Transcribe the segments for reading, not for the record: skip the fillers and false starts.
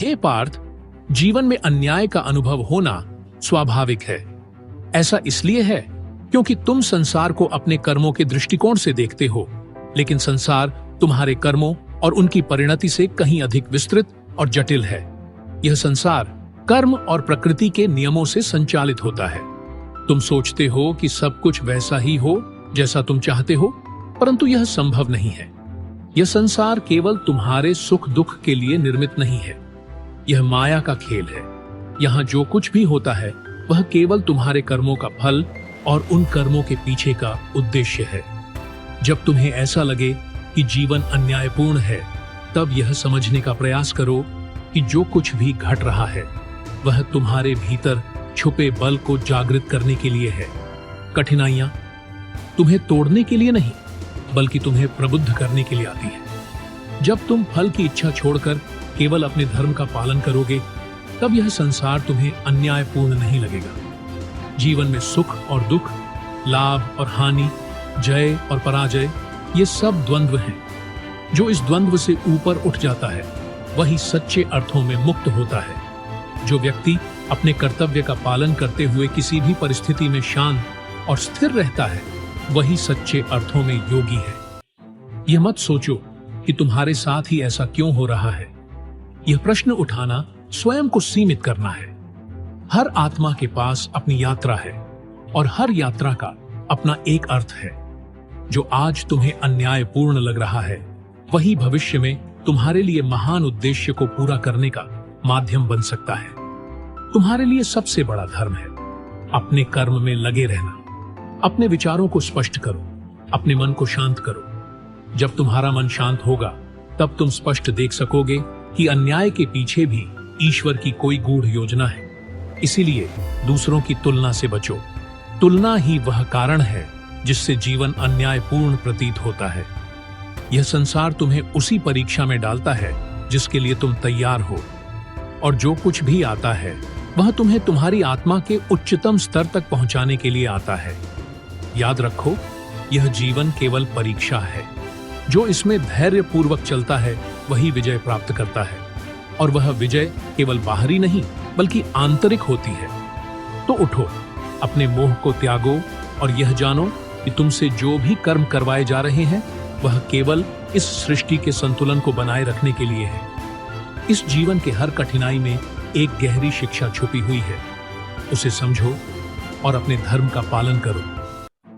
हे पार्थ, जीवन में अन्याय का अनुभव होना स्वाभाविक है। ऐसा इसलिए है क्योंकि तुम संसार को अपने कर्मों के दृष्टिकोण से देखते हो, लेकिन संसार तुम्हारे कर्मों और उनकी परिणति से कहीं अधिक विस्तृत और जटिल है। यह संसार कर्म और प्रकृति के नियमों से संचालित होता है। तुम सोचते हो कि सब कुछ वैसा ही हो जैसा तुम चाहते हो, परंतु यह संभव नहीं है। यह संसार केवल तुम्हारे सुख दुख के लिए निर्मित नहीं है। यह माया का खेल है। यहाँ जो कुछ भी होता है वह केवल तुम्हारे कर्मों का फल और उन कर्मों के पीछे का उद्देश्य है। जब तुम्हें ऐसा लगे कि जीवन अन्यायपूर्ण है, तब यह समझने का प्रयास करो कि जो कुछ भी घट रहा है वह तुम्हारे भीतर छुपे बल को जागृत करने के लिए है। कठिनाइयां तुम्हें तोड़ने के लिए नहीं, बल्कि तुम्हें प्रबुद्ध करने के लिए आती है। जब तुम फल की इच्छा छोड़कर केवल अपने धर्म का पालन करोगे, तब यह संसार तुम्हें अन्यायपूर्ण नहीं लगेगा। जीवन में सुख और दुख, लाभ और हानि, जय और पराजय, ये सब द्वंद्व हैं। जो इस द्वंद्व से ऊपर उठ जाता है वही सच्चे अर्थों में मुक्त होता है। जो व्यक्ति अपने कर्तव्य का पालन करते हुए किसी भी परिस्थिति में शांत और स्थिर रहता है, वही सच्चे अर्थों में योगी है। यह मत सोचो कि तुम्हारे साथ ही ऐसा क्यों हो रहा है। यह प्रश्न उठाना स्वयं को सीमित करना है। हर आत्मा के पास अपनी यात्रा है और हर यात्रा का अपना एक अर्थ है। जो आज तुम्हें अन्यायपूर्ण लग रहा है, वही भविष्य में तुम्हारे लिए महान उद्देश्य को पूरा करने का माध्यम बन सकता है। तुम्हारे लिए सबसे बड़ा धर्म है अपने कर्म में लगे रहना। अपने विचारों को स्पष्ट करो, अपने मन को शांत करो। जब तुम्हारा मन शांत होगा, तब तुम स्पष्ट देख सकोगे कि अन्याय के पीछे भी ईश्वर की कोई गूढ़ योजना है। इसीलिए दूसरों की तुलना से बचो। तुलना ही वह कारण है जिससे जीवन अन्यायपूर्ण प्रतीत होता है। यह संसार तुम्हें उसी परीक्षा में डालता है जिसके लिए तुम तैयार हो, और जो कुछ भी आता है वह तुम्हें तुम्हारी आत्मा के उच्चतम स्तर तक पहुंचाने के लिए आता है। याद रखो, यह जीवन केवल परीक्षा है। जो इसमें धैर्य पूर्वक चलता है वही विजय प्राप्त करता है, और वह विजय केवल बाहरी नहीं बल्कि आंतरिक होती है। तो उठो, अपने मोह को त्यागो और यह जानो कि तुमसे जो भी कर्म करवाए जा रहे हैं वह केवल इस सृष्टि के संतुलन को बनाए रखने के लिए है। इस जीवन के हर कठिनाई में एक गहरी शिक्षा छुपी हुई है। उसे समझो और अपने धर्म का पालन करो।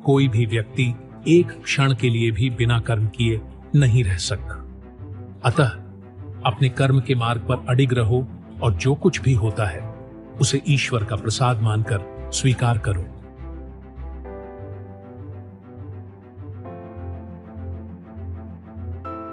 कोई भी व्यक्ति एक क्षण के लिए भी बिना कर्म किए नहीं रह सकता। अतः अपने कर्म के मार्ग पर अडिग रहो और जो कुछ भी होता है उसे ईश्वर का प्रसाद मानकर स्वीकार करो।